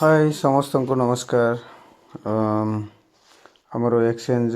हाय समस्त को नमस्कार। आमर एक्सचेंज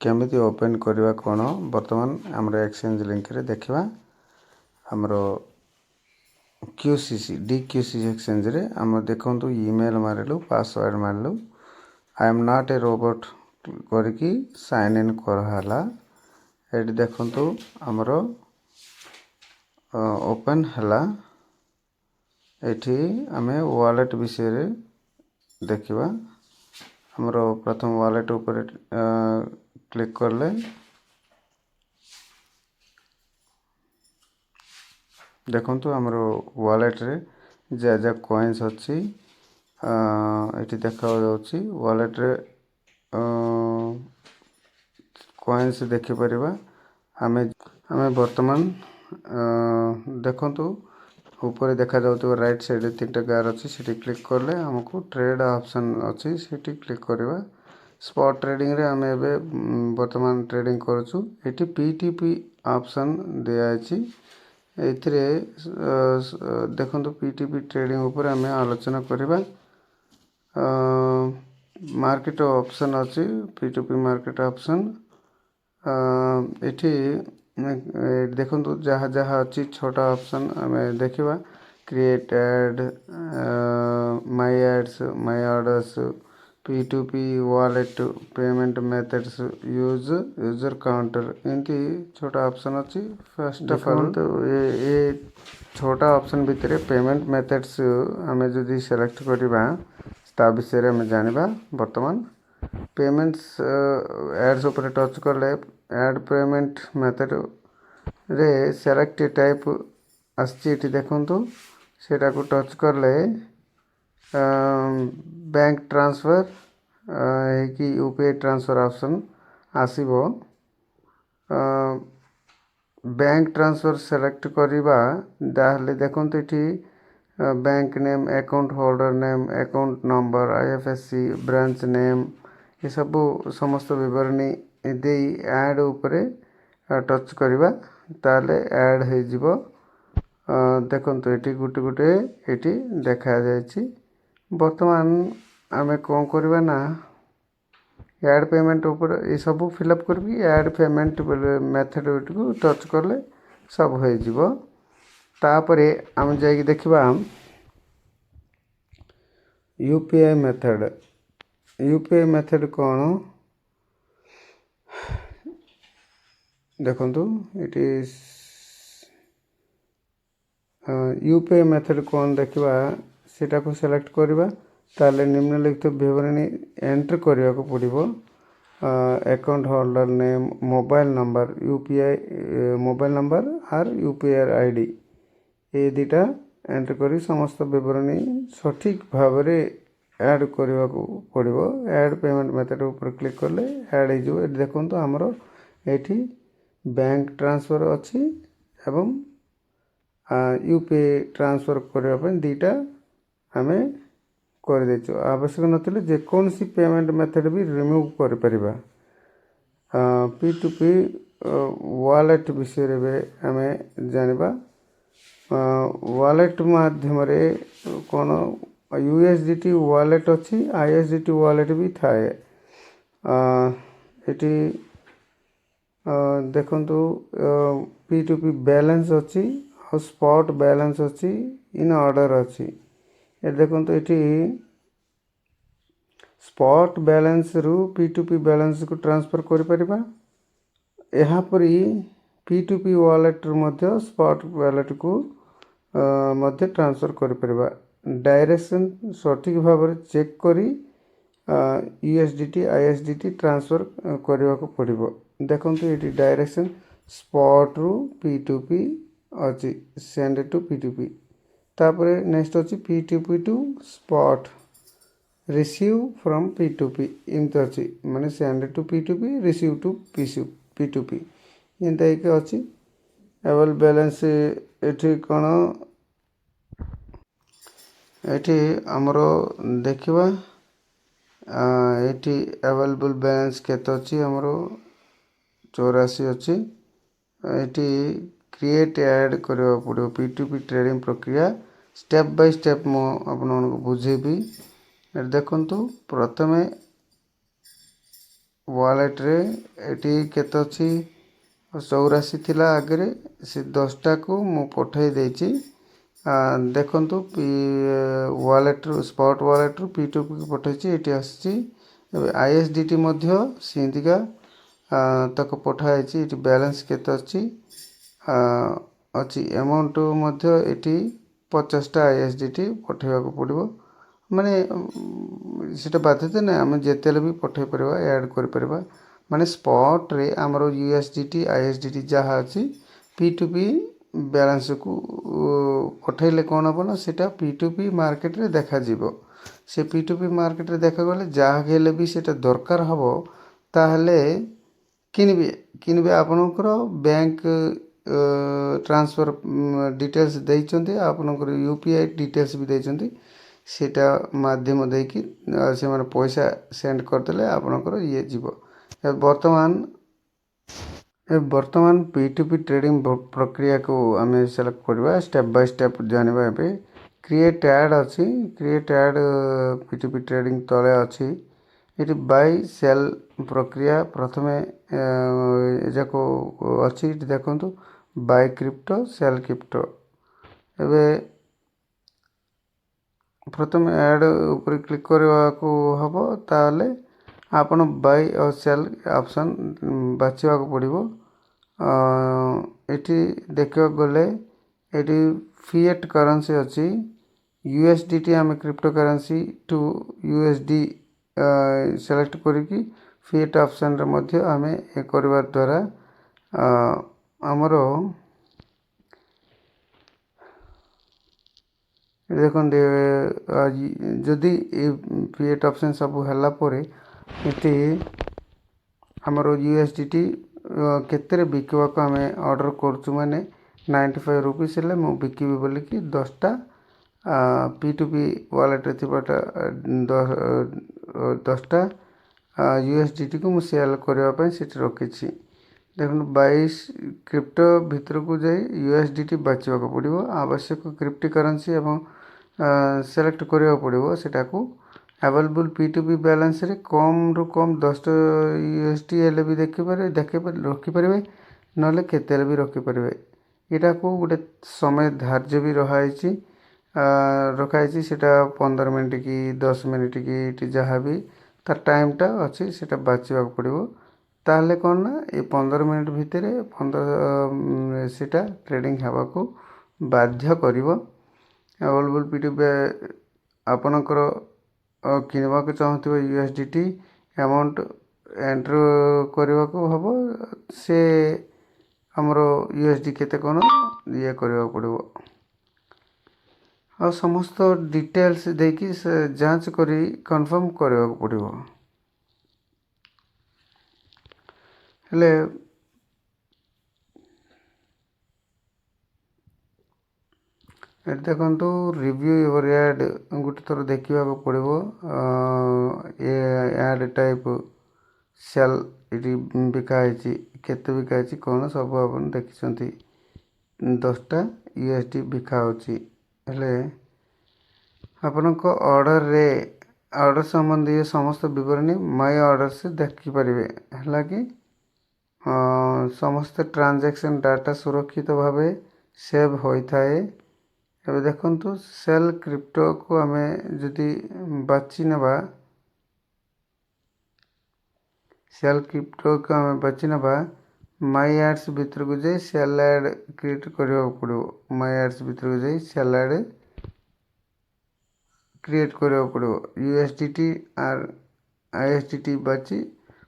केमिति ओपन करवा कौन बर्तमान आमर एक्सचेंज लिंक रे देखा आमर क्यूसीसी डीक्यूसीसी एक्सचेंज रे आम देखु ईमेल मारिलु पासवर्ड मारिलु I am not a robot करके साइन इन कराला। ये देखु आमर ओपन है। एठी आमे वॉलेट विषय रे देखिबा। हमर प्रथम वॉलेट ऊपर क्लिक करले देखंतु हमर वॉलेट रे जा जा कॉइन्स अछि एठी देखा जाउछि। वॉलेट रे कॉइन्स देखि परिबा। हमें वर्तमान देखंतु ऊपर देखा जाउतो राइट साइड रे तीनटा गार अछि सेठी क्लिक करले हमको ट्रेड ऑप्शन अछि सेठी क्लिक करबा। स्पॉट ट्रेडिंग रे हमें एबे वर्तमान ट्रेडिंग करछु। एठी पीटीपी ऑप्शन दिया अछि। एथिरे देखंतु पीटीपी ट्रेडिंग ऊपर हमें आलोचना करबा। मार्केट ऑप्शन अछि पीटीपी मार्केट ऑप्शन एठी देखंतु जहा जहा अछि छोटा ऑप्शन हमें देखिबा। Create ad my ads my orders P2P wallet payment methods user counter इनती छोटा ऑप्शन अछि। फर्स्ट ऑफ ऑल तो ये छोटा ऑप्शन भितर पेमेंट मेथड्स हमें जदि सेलेक्ट करबा ता विषय रे हमें जानिबा। वर्तमान पेमेंट्स एड्स ऊपर टच करले ऐड पेमेंट मेथड रे सेलेक्ट टाइप आछि। देखंतु सेटा को टच करले बैंक ट्रांसफर कि यूपीआई ट्रांसफर ऑप्शन आसीबो। बैंक ट्रांसफर सेलेक्ट करिबा दाहले देखंतु एठी bank name account holder name account number IFSC branch name ये सब समस्त विवरणी देई ऐड ऊपर टच करिबा ताले ऐड हे जिवो। देखंतु एठी गुटे गुटे एठी देखा जायछि। वर्तमान आमे कोन करबा ना ऐड पेमेंट ऊपर ये सब फिलअप करबी। ऐड पेमेंट मेथड को टच करले सब हो जिवो। तापरे हम जाई देखिबा यूपीआई मेथड कोन देखंतु इट इज यूपीआई मेथड कोन देखिबा सेटा को सेलेक्ट करबा ताले निम्नलिखित विवरणी एंटर करिया को पड़िबो। Account holder name mobile number UPI mobile number और यूपीआई आईडी ए दिटा एंटर करी समस्त विवरणी सठिक भाव रे ऐड करिया को पड़िबो। ऐड पेमेंट मेथड ऊपर क्लिक करले ऐड हे जो। देखंतु हमरो एठी बैंक ट्रांसफर अछि एवं यूपीआई ट्रांसफर करबा पे दीटा हमें कर देचो। आवश्यक नथिले जे कौन सी पेमेंट मेथड भी रिमूव कर परिबा। P2P वॉलेट विषय रे हमें जानिबा। वॉलेट माध्यम रे कोन USDT वॉलेट अछि ISDT वॉलेट भी थाए। एटी देखंतु P2P बैलेंस अछि और स्पॉट बैलेंस अछि इन ऑर्डर अछि। ए देखंतु एटी स्पॉट बैलेंस रु P2P बैलेंस को ट्रांसफर कर परिबा। एहा परी P2P वॉलेट मध्य स्पॉट वॉलेट को मध्य ट्रांसफर कर परिबा। डायरेक्शन सठिक भाव रे चेक करी USDT ISDT ट्रांसफर करबा को पड़िबो। देखंतु एटी डायरेक्शन स्पॉट रु P2P अछि सेंड टू P2P। तापरे नेक्स्ट अछि P2P to spot receive from P2P इनत अछि माने send to P2P receive to P2P इनत एक अछि। अवेल बैलेंस एठी कोन एठी हमरो देखिबा। एठी अवेलेबल बैलेंस केतो अछि हमरो 84 अछि। एठी क्रिएट ऐड करबा पड़ो P2P ट्रेडिंग प्रक्रिया स्टेप बाय स्टेप मो आपन को बुझेबी। ଦେଖନ୍ତୁ ପ୍ରଥମେ ୱାଲେଟ୍ରେ ଏଠି କେତେ ଅଛି 84 ଥିଲା ଆଗରେ, ସେ 10ଟାକୁ ମୁଁ ପଠାଇ ଦେଇଛି। ଦେଖନ୍ତୁ ୱାଲେଟ୍ରୁ ସ୍ପଟ୍ ୱାଲେଟ୍ରୁ P2P ପଠାଇଛି, ଏଠି ଆସିଛି। ଏବେ ISDT ମଧ୍ୟ ସେମିତିକା ତାକୁ ପଠାଯାଇଛି। ଏଠି ବାଲାନ୍ସ କେତେ ଅଛି ଆମାଉଣ୍ଟ ମଧ୍ୟ ଏଠି 50ଟା ISDT ପଠାଇବାକୁ ପଡ଼ିବ। ମାନେ ସେଟା ବାଧ୍ୟତା ନାହିଁ, ଆମେ ଯେତେବେଳେ ବି ପଠାଇ ପାରିବା, ଆଡ଼୍ କରିପାରିବା। ମାନେ ସ୍ପଟ୍ରେ ଆମର USDT ISDT ଯାହା ଅଛି P2P ବାଲାନ୍ସକୁ ପଠାଇଲେ କ'ଣ ହେବ ନା, ସେଇଟା P2P ମାର୍କେଟରେ ଦେଖାଯିବ। ସେ P2P ମାର୍କେଟରେ ଦେଖାଗଲେ ଯାହା ହେଲେ ବି ସେଇଟା ଦରକାର ହେବ, ତାହେଲେ କିଣିବେ। ଆପଣଙ୍କର ବ୍ୟାଙ୍କ ଟ୍ରାନ୍ସଫର୍ ଡିଟେଲ୍ସ ଦେଇଛନ୍ତି, ଆପଣଙ୍କର UPI ଡିଟେଲ୍ସ ବି ଦେଇଛନ୍ତି। ସେଇଟା ମାଧ୍ୟମ ଦେଇକି ସେମାନେ ପଇସା ସେଣ୍ଡ କରିଦେଲେ ଆପଣଙ୍କର ଇଏ ଯିବ। ବର୍ତ୍ତମାନ P2P ଟ୍ରେଡ଼ିଂ ପ୍ରକ୍ରିୟାକୁ ଆମେ ସିଲେକ୍ଟ କରିବା, ଷ୍ଟେପ୍ ବାଇ ଷ୍ଟେପ୍ ଜାଣିବା। ଏବେ କ୍ରିଏଟ୍ ଆଡ଼୍ ଅଛି, କ୍ରିଏଟ୍ ଆଡ଼୍ P2P ଟ୍ରେଡ଼ିଂ ତଳେ ଅଛି। ଏଠି ବାଇ ସେଲ୍ ପ୍ରକ୍ରିୟା ପ୍ରଥମେ ଏଯାକ ଅଛି। ଏଠି ଦେଖନ୍ତୁ ବାଇ କ୍ରିପ୍ଟୋ, ସେଲ୍ କ୍ରିପ୍ଟୋ। ଏବେ ପ୍ରଥମେ ଆଡ଼୍ ଉପରେ କ୍ଲିକ୍ କରିବାକୁ ହେବ, ତାହେଲେ ଆପଣ ବାଇ ଓ ସେଲ୍ ଅପସନ୍ ବାଛିବାକୁ ପଡ଼ିବ। ଏଠି ଦେଖିବାକୁ ଗଲେ ଏଠି ଫିଏଟ୍ କରେନ୍ସି ଅଛି। USDT ଆମେ crypto currency to USD select କରିକି ଫିଏଟ୍ ଅପସନ୍ରେ ମଧ୍ୟ ଆମେ କରିବା ଦ୍ୱାରା ଆମର ଦେଖନ୍ତୁ ଯଦି ଫିଏଟ୍ ଅପସନ୍ ସବୁ ହେଲା ପରେ ଏଠି ଆମର USDT କେତେରେ ବିକିବାକୁ ଆମେ ଅର୍ଡ଼ର୍ କରୁଛୁ, ମାନେ 95 ରୁପିସ୍ ହେଲେ ମୁଁ ବିକିବି ବୋଲିକି 10ଟା P2P ୱାଲେଟ୍ରେ ଥିବାଟା 10ଟା USDTକୁ ମୁଁ ସେଲ୍ କରିବା ପାଇଁ ସେଠି ରଖିଛି। ଦେଖନ୍ତୁ 22 କ୍ରିପ୍ଟୋ ଭିତରକୁ ଯାଇ USDT ବାଛିବାକୁ ପଡ଼ିବ। ଆବଶ୍ୟକ କ୍ରିପ୍ଟୋ କରେନ୍ସି ଏବଂ ସିଲେକ୍ଟ କରିବାକୁ ପଡ଼ିବ। ସେଟାକୁ ଆଭେଲେବୁଲ୍ P2P ବାଲାନ୍ସରେ କମ୍ରୁ କମ୍ 10ଟା USD ହେଲେ ବି ରଖିପାରିବେ, ନହେଲେ କେତେ ହେଲେ ବି ରଖିପାରିବେ। ଏଇଟାକୁ ଗୋଟେ ସମୟ ଧାର୍ଯ୍ୟ ବି ରଖାଯାଇଛି। ସେଟା 15 ମିନିଟ୍ କି 10 ମିନିଟ୍ କି ଯାହା ବି ତାର ଟାଇମ୍ଟା ଅଛି, ସେଟା ବାଛିବାକୁ ପଡ଼ିବ। ତାହେଲେ କ'ଣ ନା, ଏ 15 ମିନିଟ୍ ଭିତରେ ସେଟା ଟ୍ରେଡ଼ିଂ ହେବାକୁ ବାଧ୍ୟ କରିବ। ଆଭେଲେବୁଲ୍ P2P ଆପଣଙ୍କର କିଣିବାକୁ ଚାହୁଁଥିବା USDT ଆମାଉଣ୍ଟ ଏଣ୍ଟର୍ କରିବାକୁ ହେବ। ସେ ଆମର USD କେତେ କ'ଣ ଇଏ କରିବାକୁ ପଡ଼ିବ, ଆଉ ସମସ୍ତ ଡିଟେଲ୍ସ ଦେଇକି ଯାଞ୍ଚ କରି କନଫର୍ମ କରିବାକୁ ପଡ଼ିବ। ହେଲେ ଏଠି ଦେଖନ୍ତୁ ରିଭ୍ୟୁ ୟୁଅର୍ ଆଡ଼୍ ଗୋଟେ ଥର ଦେଖିବାକୁ ପଡ଼ିବ। ଏ ଆଡ଼୍ ଟାଇପ୍ ସେଲ୍ ଏଠି ବିକା ହେଇଛି, କେତେ ବିକା ହେଇଛି କ'ଣ ସବୁ ଆପଣ ଦେଖିଛନ୍ତି। 10ଟା USD ବିକା ହେଉଛି। ହେଲେ ଆପଣଙ୍କ ଅର୍ଡ଼ର୍ ସମ୍ବନ୍ଧୀୟ ସମସ୍ତ ବିବରଣୀ ମାଇ ଅର୍ଡ଼ର୍ସରେ ଦେଖିପାରିବେ। ହେଲା କି ସମସ୍ତ ଟ୍ରାଞ୍ଜାକ୍ସନ୍ ଡାଟା ସୁରକ୍ଷିତ ଭାବେ ସେଭ୍ ହୋଇଥାଏ। ଏବେ ଦେଖନ୍ତୁ ସେଲ୍ କ୍ରିପ୍ଟୋକୁ ଆମେ ଯଦି ବାଛି ନେବା, ମାଇ ଆଡ଼୍ସ ଭିତରକୁ ଯାଇ ସେଲ୍ ଆଡ଼୍ କ୍ରିଏଟ୍ କରିବାକୁ ପଡ଼ିବ। ମାଇ ଆଡ଼୍ସ ଭିତରକୁ ଯାଇ ସେଲ୍ ଆଡ଼୍ କ୍ରିଏଟ୍ କରିବାକୁ ପଡ଼ିବ। USDT ISDT ବାଛି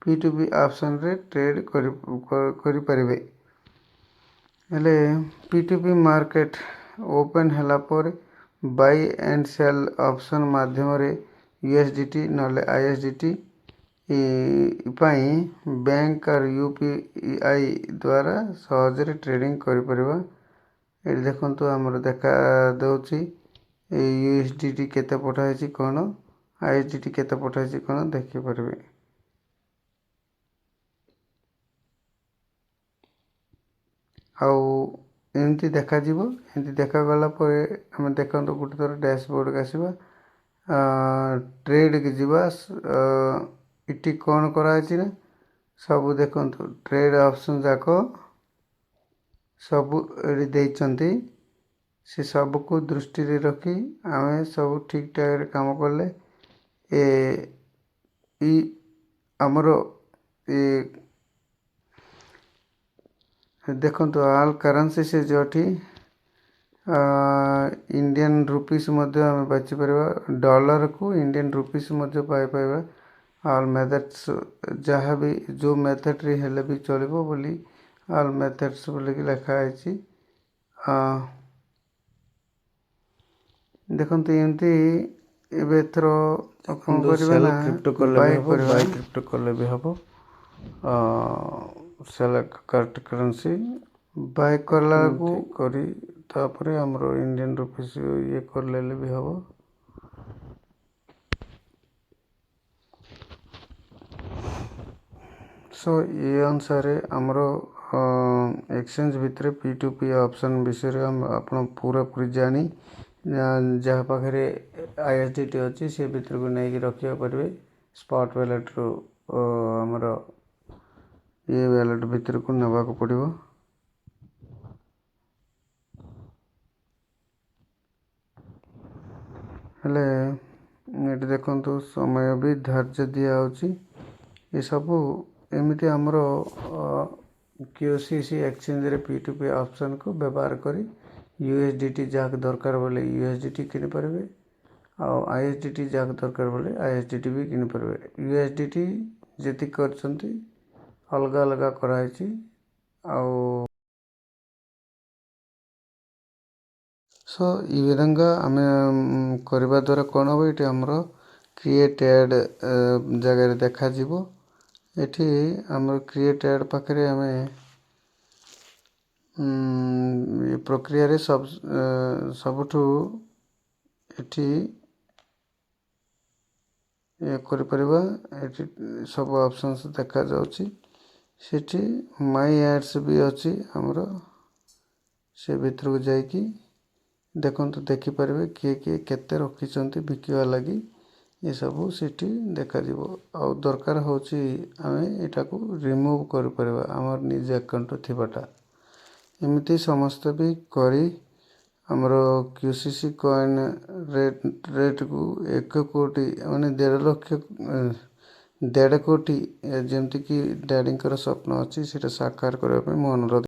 P2P ଅପସନ୍ରେ ଟ୍ରେଡ୍ କରିପାରିବେ। ହେଲେ P2P ମାର୍କେଟ୍ ଓପନ୍ ହେଲା ପରେ ବାଇ ଆଣ୍ଡ ସେଲ୍ ଅପସନ୍ ମାଧ୍ୟମରେ USDT ନହେଲେ ISDT ପାଇଁ ବ୍ୟାଙ୍କ UPI ଦ୍ୱାରା ସହଜରେ ଟ୍ରେଡ଼ିଂ କରିପାରିବା। ଏଠି ଦେଖନ୍ତୁ ଆମର ଦେଖା ଦେଉଛି USDT କେତେ ପଠାଇଛି କ'ଣ, ISDT କେତେ ପଠାଇଛି କ'ଣ ଦେଖିପାରିବେ। ଆଉ ଏମିତି ଦେଖାଯିବ। ଏମିତି ଦେଖାଗଲା ପରେ ଆମେ ଦେଖନ୍ତୁ ଗୋଟେ ଥର ଡ୍ୟାସବୋର୍ଡ଼କୁ ଆସିବା। ट्रेड की जीवा इटी कौन कराई ना सब देखंतु ट्रेड ऑप्शन जाक सब एडी देइचंती से सबको दृष्टि रे रखी आमे सब ठीक ठाक रे काम करले ए ई हमरो ए देखंतु ऑल करेंसी से जोठी इंडियन रुपीस मध्य आम बाची पारिबा डॉलर को इंडियन रुपीस मध्य पाई पाइबा ऑल मेथड्स जहाँ भी जो मेथड रे हेले भी चलिबो बोली ऑल मेथड्स बोली कि लिखा है देखंतु एमती एबे थरो कौन करबा ना क्रिप्टो बाय क्रिप्टो करले भी हबो सेलेक्ट करेंसी बाय करला को करी तापरे हमरो इंडियन रुपीस ये कर लेले भी हबो सो ये अनुसार हमरो एक्सचेंज भितर P2P ऑप्शन विषय हम अपन पूरा पूरी जानी जहाँ पाखे ISDT अच्छी से भितर को नहीं रखा पारे स्पॉट वॉलेट रू हमरो ये वॉलेट भितर को नवा को पड़ो हेले ये देखंतु समय भी धार्य दिया होची ये सब एमती हमरो QCC एक्सचेंज रे P2P ऑप्शन को व्यवहार करी USDT जहाँ दरकार बोले USDT किनी पारे आउ ISDT जहाँ दरकार बोले ISDT भी किनी पारे USDT जेति करछंती अलग अलग कराई आउ सो ये विधंगा आम करबा द्वारा कौन हम ये हमरो क्रिएटेड जगह देखा जीवो एठी हमर क्रिएटेड पाखरे आम ये प्रक्रिया रे सबुठू एठी ये करि परिबा एठी सब ऑप्शंस देखा जाउची सेठी माय एड्स भी अच्छी हमरो से भीतर को जाई कि देखंतु देखि परिबे किए केते रखिचंती बिकिवा लगी ये सब सेठी देखा जीवो आ दरकार होची आमे एटा को रिमूव कर परिबा हमर निज अकाउंट थिबाटा एमिति समस्त भी करी हमरो QCC कॉइन रेट को 1 कोटी माने 1.5 लाख 1.5 कोटी जेमती कि डैडी स्वप्न अच्छी साकार करने अनुरोध।